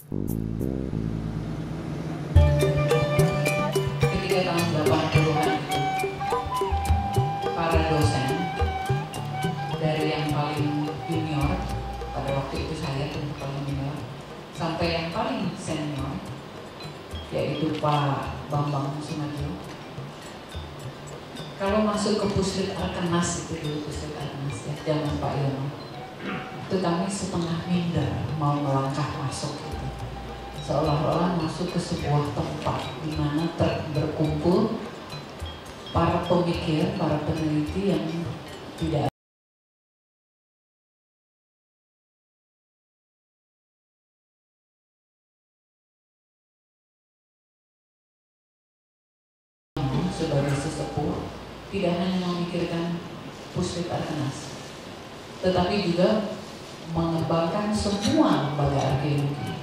Ketika tahun 80-an para dosen dari yang paling junior, pada waktu itu saya yang paling junior, sampai yang paling senior, yaitu Pak Bambang Sumadjo, kalau masuk ke Puslit Arkenas itu dulu, Puslit Arkenas ya, zaman Pak Yono, itu kami setengah minder mau melangkah masuk gitu. Seolah-olah masuk ke sebuah tempat di mana berkumpul para pemikir, para peneliti yang tidak sebagai sesepuh, tidak hanya memikirkan Puslit Arkenas, tetapi juga mengembangkan semua lembaga arkeologi.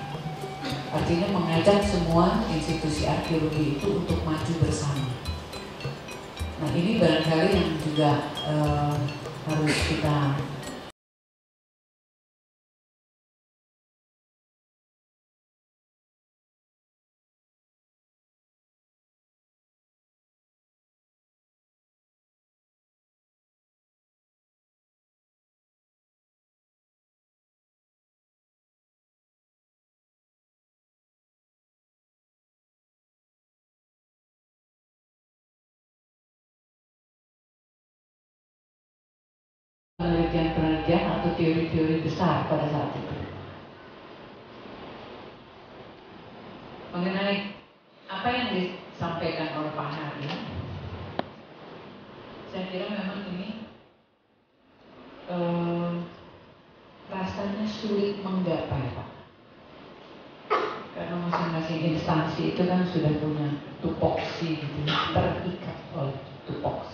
Artinya mengajak semua institusi arkeologi itu untuk maju bersama. Nah, ini barangkali yang juga harus kita penelitian-penelitian atau teori-teori besar pada saat itu mengenai apa yang disampaikan oleh Pak Hari. Saya kira memang ini rasanya sulit menggapai, Pak, karena masing-masing instansi itu kan sudah punya tupoksi gitu, terikat oleh tupoksi.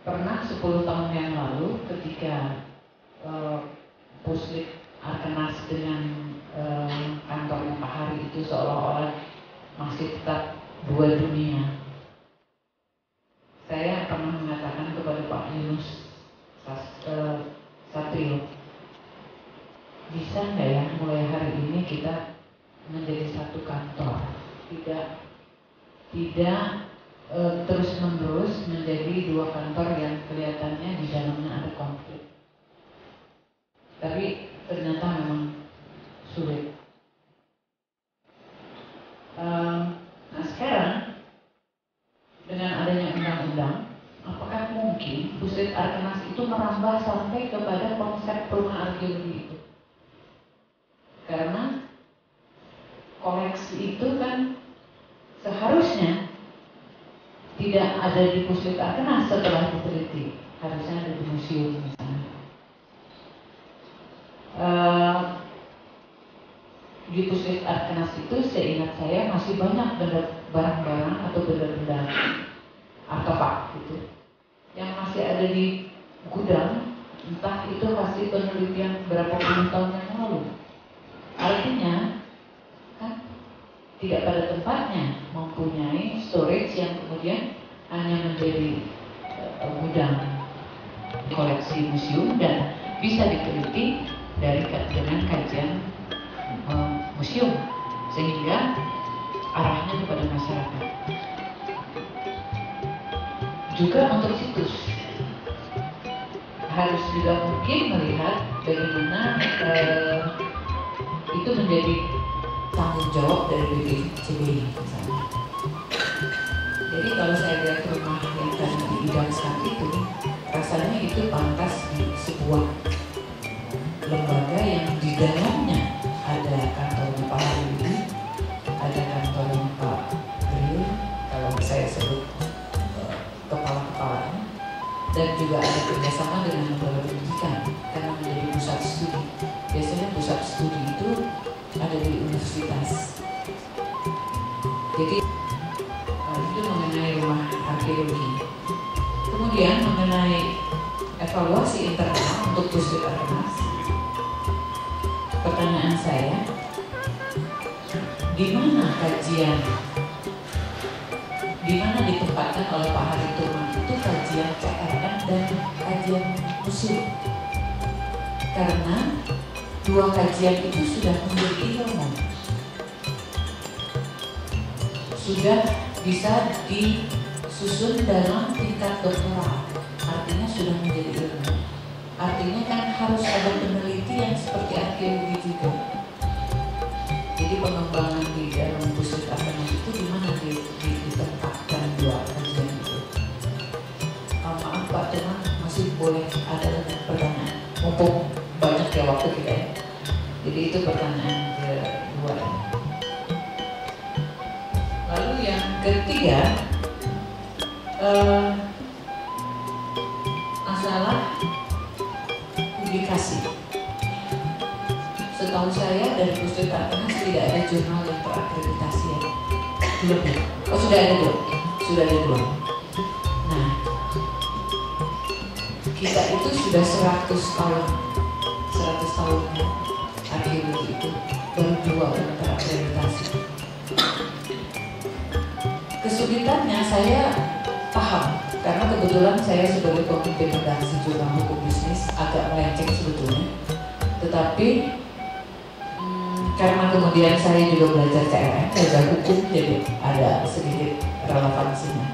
Pernah 10 tahun yang lalu ketika Puslit Arkenas dengan kantornya Pak Hari itu seolah-olah masih tetap dua dunia, saya pernah mengatakan kepada Pak Yunus Satrio, bisa nggak ya mulai hari ini kita menjadi satu kantor, tidak terus menerus menjadi dua kantor yang kelihatannya di dalamnya ada konflik. Tapi ternyata memang sulit. Nah, sekarang dengan adanya undang-undang, apakah mungkin Puslit Arkenas itu merambah sampai kepada konsep rumah arkeologi itu? Karena koleksi itu kan seharusnya tidak ada di Puslit Arkenas setelah diteliti, harusnya ada di museum misalnya. Di Puslit Arkenas itu seingat saya masih banyak barang-barang atau benda-benda artefak gitu yang masih ada di gudang, entah itu hasil penelitian berapa puluh tahun yang lalu. Artinya kan tidak pada tempatnya mempunyai storage yang kemudian hanya menjadi gudang koleksi museum dan bisa diteliti dengan kajian museum sehingga arahnya kepada masyarakat. Juga untuk situs harus juga mungkin melihat bagaimana itu menjadi tanggung jawab dari BPCB misalnya. Jadi kalau saya lihat rumah yang tadi diidamkan itu, rasanya itu pantas di sebuah lembaga yang di dalamnya ada kantornya Pak Hari, ada kantornya Pak Bril, kalau saya sebut kepala-kepalanya, dan juga ada kerjasama dengan lembaga pendidikan karena menjadi pusat studi. Biasanya pusat studi itu ada di universitas. Jadi itu mengenai rumah arkeologi. Kemudian mengenai evaluasi internal untuk Puslit Arkenas, pertanyaan saya, di mana kajian, di mana ditempatkan oleh Pak Hari Turman itu kajian CRM dan kajian museum? Karena dua kajian itu sudah menjadi ilmu, sudah bisa disusun dalam tingkat doktoral, artinya sudah menjadi ilmu. Artinya kan harus ada penelitian seperti arkeologi juga. Jadi pengembangan di dalam pustakawan itu di mana ditempatkan dua kajian itu. Maaf Pak, teman masih boleh ada pertanyaan, mumpung banyak ya waktu kita ya. Jadi itu pertanyaan kedua. Lalu yang ketiga, masalah publikasi. Setahu saya dari Pustaka Atenas tidak ada jurnal yang terakreditasi ya. Belum ya? Oh sudah ada belum? Sudah ada belum? Nah, kita itu sudah 100 tahun arkeologi itu baru 2 yang terakreditasi. Kesulitannya saya paham karena kebetulan saya sebagai pemimpin redaksi jurnal hukum bisnis agak melenceng sebetulnya. Tetapi karena kemudian saya juga belajar CLM, belajar hukum, jadi ada sedikit relevansinya.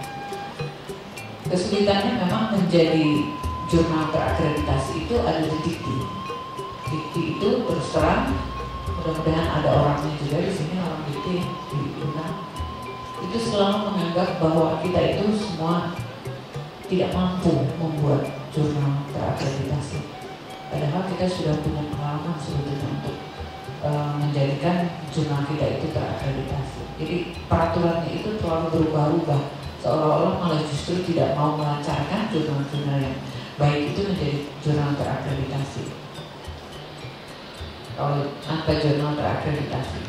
Kesulitannya memang menjadi jurnal terakreditasi itu ada di Dikti. Dikti itu terus terang, mudah-mudahan ada orangnya juga di sini, orang Dikti diundang. Itu selalu menganggap bahwa kita itu semua tidak mampu membuat jurnal terakreditasi. Padahal kita sudah punya pengalaman sebetulnya untuk menjadikan jurnal kita itu terakreditasi. Jadi peraturannya itu terlalu berubah-ubah, seolah-olah malah justru tidak mau melancarkan jurnal-jurnal yang baik itu menjadi jurnal terakreditasi. Kalau tanpa jurnal terakreditasi.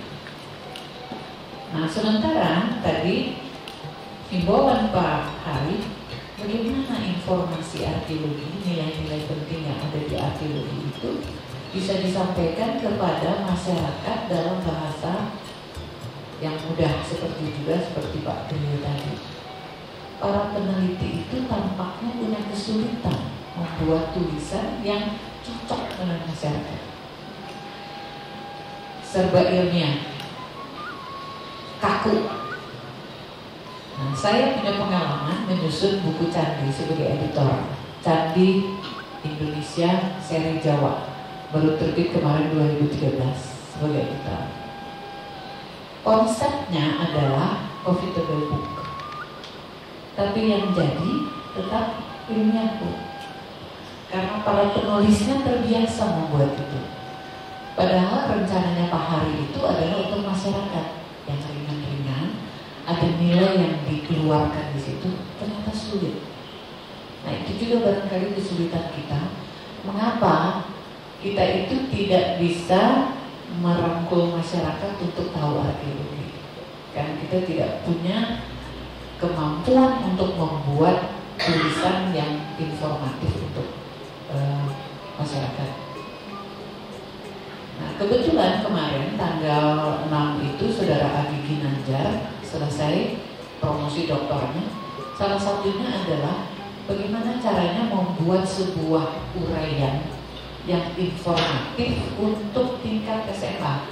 Nah, sementara tadi himbauan Pak Hari, bagaimana informasi arkeologi, nilai-nilai penting yang ada di arkeologi itu bisa disampaikan kepada masyarakat dalam bahasa yang mudah seperti Pak Trio tadi. Para peneliti itu tampaknya punya kesulitan membuat tulisan yang cocok dengan masyarakat. Serba ilmiah, kaku. Nah, saya punya pengalaman menyusun buku Candi sebagai editor. Candi Indonesia seri Jawa, baru terbit kemarin 2013 sebagai editor. Konsepnya adalah profitable book, tapi yang jadi tetap ilmiah book, karena para penulisnya terbiasa membuat itu. Padahal rencananya Pak Hari itu adalah untuk masyarakat yang ringan-ringan, ada nilai yang dikeluarkan di situ, ternyata sulit. Nah, itu juga barangkali kesulitan kita. Mengapa kita itu tidak bisa merangkul masyarakat untuk tahu arkeologi? Karena kita tidak punya kemampuan untuk membuat tulisan yang informatif untuk masyarakat. Nah, kebetulan kemarin tanggal 6 itu Saudara Agi Ginanjar selesai promosi doktornya. Salah satunya adalah bagaimana caranya membuat sebuah uraian yang informatif untuk tingkat SMA.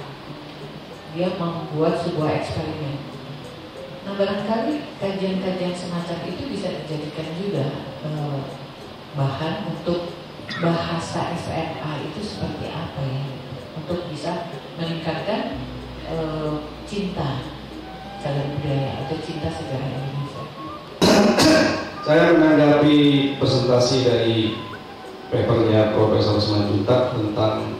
Dia membuat sebuah eksperimen. Nah, barangkali kajian-kajian semacam itu bisa dijadikan juga bahan untuk bahasa SMA itu seperti apa ya, untuk bisa meningkatkan cinta cagar budaya atau cinta sejarah Indonesia. Saya menanggapi presentasi dari papernya Profesor Simanjuntak tentang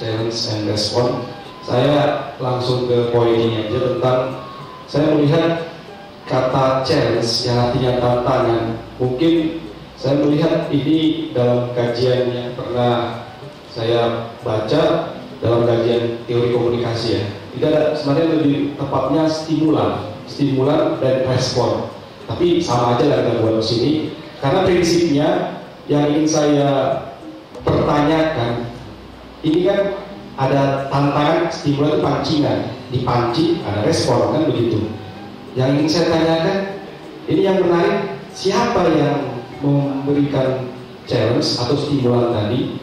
challenge and response. Saya langsung ke poin ini aja tentang, saya melihat kata challenge yang artinya tantangan. Mungkin saya melihat ini dalam kajian yang pernah saya baca dalam kajian teori komunikasi ya. Tidak ada, sebenarnya lebih tepatnya stimulan dan respon. Tapi sama aja lah kita buat di sini, karena prinsipnya yang ingin saya pertanyakan, ini kan ada tantangan, stimulan itu pancingan, dipancing, ada respon, kan begitu. Yang ingin saya tanyakan, ini yang menarik, siapa yang memberikan challenge atau stimulan tadi?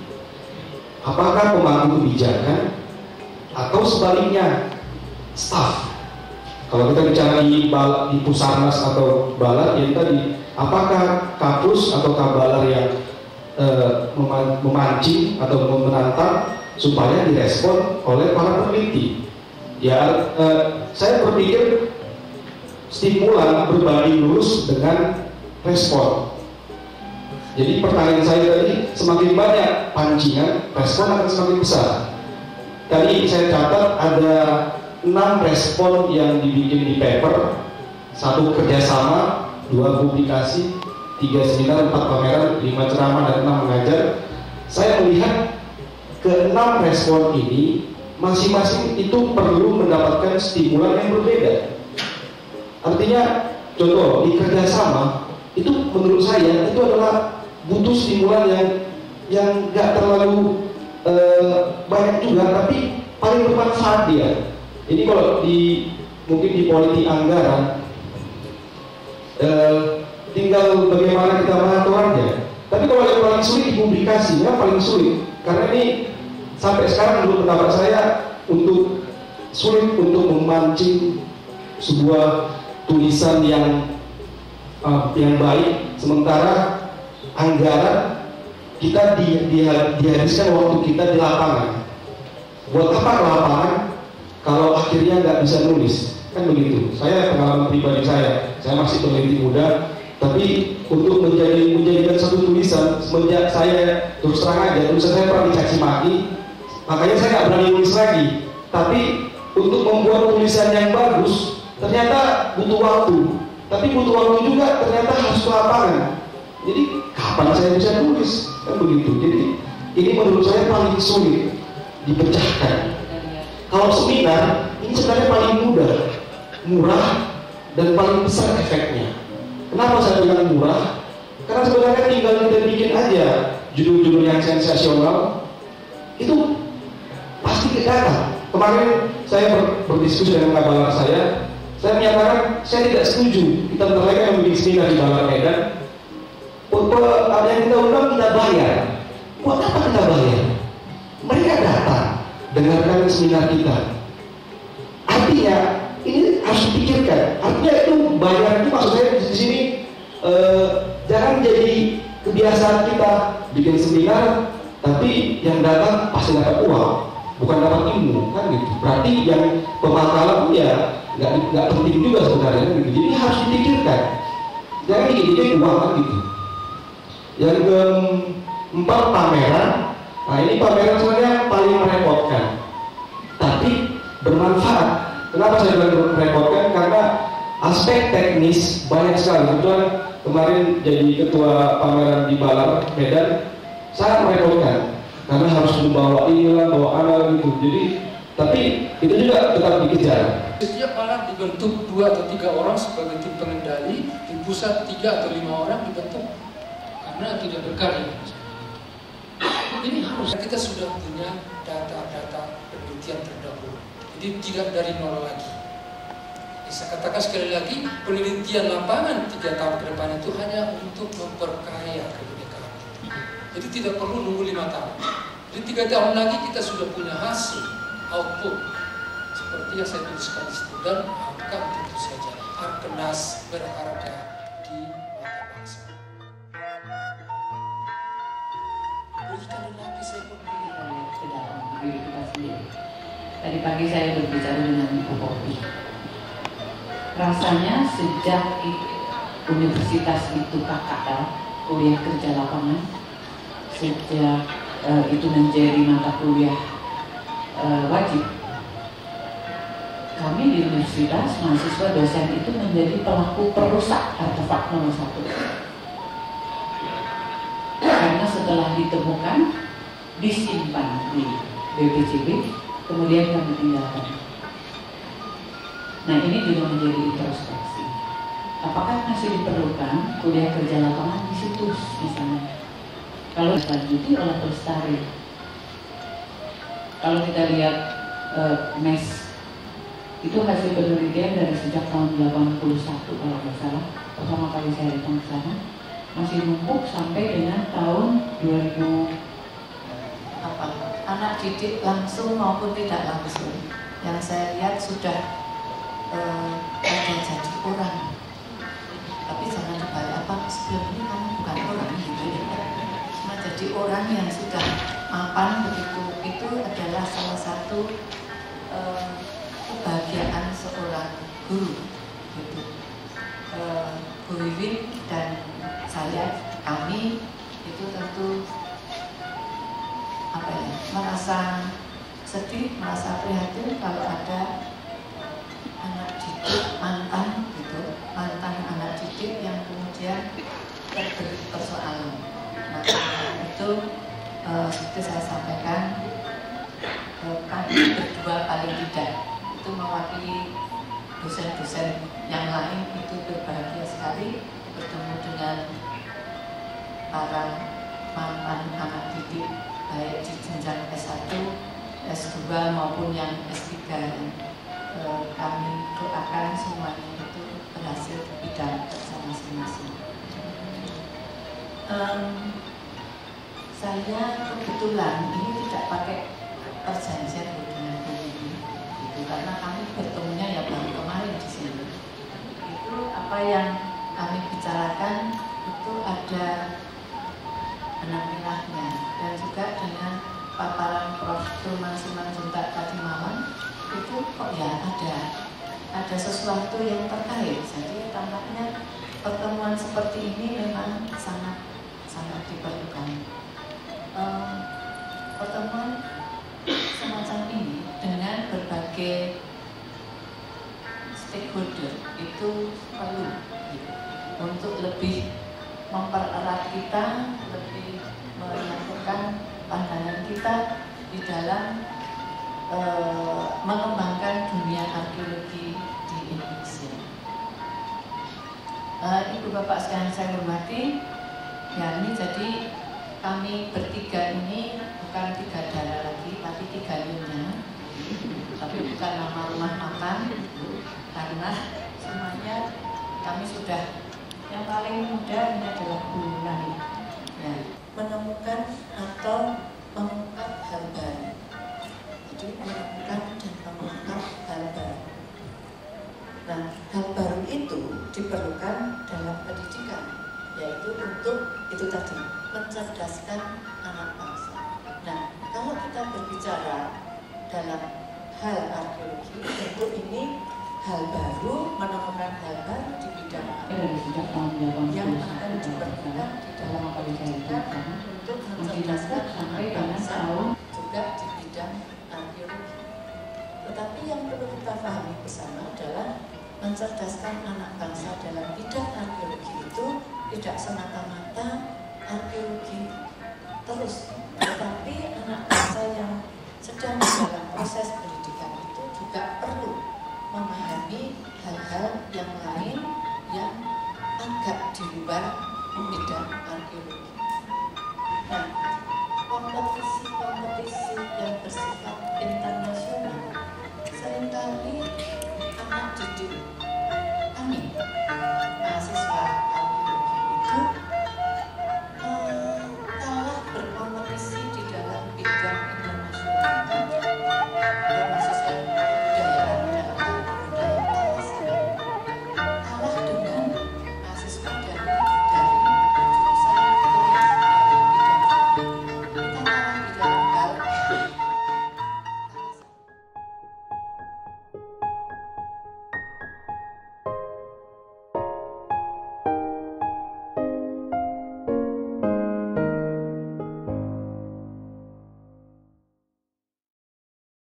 apakah pemangku kebijakan atau sebaliknya staff. Kalau kita bicara di Pusarnas atau Balar, ya tadi, apakah kapus atau kabalar yang memancing atau menantang supaya direspon oleh para peneliti. Ya, saya berpikir stimulan berbanding lurus dengan respon. Jadi pertanyaan saya tadi, semakin banyak pancingan, respon akan semakin besar. Tadi saya catat ada 6 respon yang dibikin di paper, 1 kerjasama, 2 publikasi, 3 seminar, 4 pameran, 5 ceramah, dan 6 mengajar. Saya melihat ke-6 respon ini masing-masing itu perlu mendapatkan stimulan yang berbeda. Artinya, contoh di kerjasama itu menurut saya itu adalah butuh stimulan yang nggak terlalu banyak juga, tapi paling bermanfaat dia. Ini kalau mungkin di politik anggaran, tinggal bagaimana kita mengaturnya. Tapi kalau yang paling sulit di publikasinya paling sulit, karena ini sampai sekarang menurut pendapat saya sulit untuk memancing sebuah tulisan yang baik, sementara anggaran kita dihabiskan waktu kita di lapangan. Buat apa ke lapangan kalau akhirnya nggak bisa nulis? Kan begitu. Saya pengalaman pribadi saya masih peneliti muda, tapi untuk menjadikan satu tulisan, semenjak saya terus terang aja tulisan saya pernah dicaci maki, makanya saya nggak berani nulis lagi. Tapi untuk membuat tulisan yang bagus ternyata butuh waktu, tapi butuh waktu juga ternyata harus ke lapangan. Jadi kapan saya bisa nulis? Kan begitu. Jadi ini menurut saya paling sulit dipecahkan. Kalau seminar ini sebenarnya paling mudah, murah, dan paling besar efeknya. Kenapa saya bilang murah? Karena sebenarnya tinggal kita bikin aja judul-judul yang sensasional, itu pasti kita. Kemarin saya berdiskusi dengan kabalar saya menyatakan saya tidak setuju kita mereka yang bikin seminar di Balar Medan. Ada yang kita undang kita bayar. Buat apa kita bayar? Mereka datang dengarkan seminar kita. Artinya ini harus dipikirkan. Artinya itu bayar itu maksud saya di sini jangan jadi kebiasaan kita bikin seminar, tapi yang datang pasti dapat uang, bukan dapat ilmu, kan gitu. Berarti yang pemakalan ya nggak penting juga sebenarnya, gitu. Jadi harus dipikirkan. Jangan dikit-dikit uang kan gitu. Yang keempat pameran. Nah ini pameran sebenarnya paling merepotkan, tapi bermanfaat. Kenapa saya bilang merepotkan? Karena aspek teknis banyak sekali. Kebetulan kemarin jadi ketua pameran di Balar Medan sangat merepotkan karena harus membawa inilah, bawa anak gitu. Jadi tapi itu juga tetap dikejar. Setiap alat dibentuk 2 atau 3 orang sebagai tim pengendali, di pusat 3 atau 5 orang dibentuk karena tidak berkarya. Ini harus kita sudah punya data-data penelitian terdahulu. Jadi tidak dari nol lagi. Saya katakan sekali lagi, penelitian lapangan 3 tahun ke depan itu hanya untuk memperkaya kebinekaan. Jadi tidak perlu nunggu 5 tahun. Jadi 3 tahun lagi kita sudah punya hasil, output. Seperti yang saya tuliskan di situ, dan angka tentu saja Arkenas berharga di mata bangsa. Berikan lagi saya ke dalam diri kita sendiri. Tadi pagi saya berbicara dengan Ibu Popi. Rasanya sejak universitas itu KKL, kuliah kerja lapangan, sejak itu menjadi mata kuliah wajib, kami di universitas, mahasiswa dosen itu menjadi pelaku perusak artefak nomor 1. Karena setelah ditemukan, disimpan di BPCB, kemudian kami tinggalkan. Nah ini juga menjadi introspeksi. Apakah masih diperlukan kuliah kerja lapangan di situs misalnya? Kalau dilanjuti oleh pelestari. Kalau kita lihat MES, itu hasil penelitian dari sejak tahun 81 kalau nggak salah, pertama kali saya datang ke sana, masih numpuk sampai dengan tahun 2008. anak didik langsung maupun tidak langsung. Yang saya lihat sudah ada jadi orang. Tapi jangan dibalik apa sebelum ini kamu bukan orang gitu ya. Cuma jadi orang yang sudah mapan begitu, itu adalah salah satu kebahagiaan seorang guru gitu. Bu Wiwin dan saya, kami itu tentu apa ya, merasa sedih, merasa prihatin kalau ada anak didik mantan gitu, mantan anak didik yang kemudian terbelit persoalan. Nah, itu seperti saya sampaikan, kami berdua paling tidak itu mewakili dosen-dosen yang lain itu berbahagia sekali bertemu dengan para mantan anak didik baik di jenjang S1, S2 maupun yang S3. Kami doakan semuanya itu berhasil di bidang kerja masing-masing. Saya kebetulan ini tidak pakai perjanjian dengan ini, gitu, karena kami bertemunya ya baru kemarin di sini. Itu apa yang kami bicarakan itu ada benang merahnya, dan juga dengan paparan Prof. Truman Simanjuntak tadi malam itu kok ya ada sesuatu yang terkait. Jadi tampaknya pertemuan seperti ini memang sangat diperlukan. Pertemuan semacam ini dengan berbagai stakeholder itu perlu gitu, untuk lebih mempererat kita, lebih menyatukan pandangan kita di dalam mengembangkan dunia arkeologi di Indonesia. Ibu bapak sekalian saya hormati, ya ini jadi kami bertiga ini bukan 3 darah lagi, tapi 3 nyonya, tapi bukan nama rumah makan, karena semuanya kami sudah, yang paling muda ini adalah Bu Nani, ya, menemukan atau mengungkap hal baru. Jadi menemukan dan mengungkap hal baru. Nah, hal baru itu diperlukan dalam pendidikan, yaitu untuk itu tadi mencerdaskan anak bangsa. Nah, kalau kita berbicara dalam hal arkeologi, tentu ini hal baru, menemukan hal baru di bidang yang akan diperlukan di dalam pendidikan untuk mencerdaskan anak bangsa juga di bidang arkeologi. Tetapi yang perlu kita pahami bersama adalah mencerdaskan anak bangsa dalam bidang arkeologi itu tidak semata-mata arkeologi terus, tetapi anak bangsa yang sedang dalam proses pendidikan itu juga perlu memahami hal-hal yang lain yang agak di luar bidang arkeologi.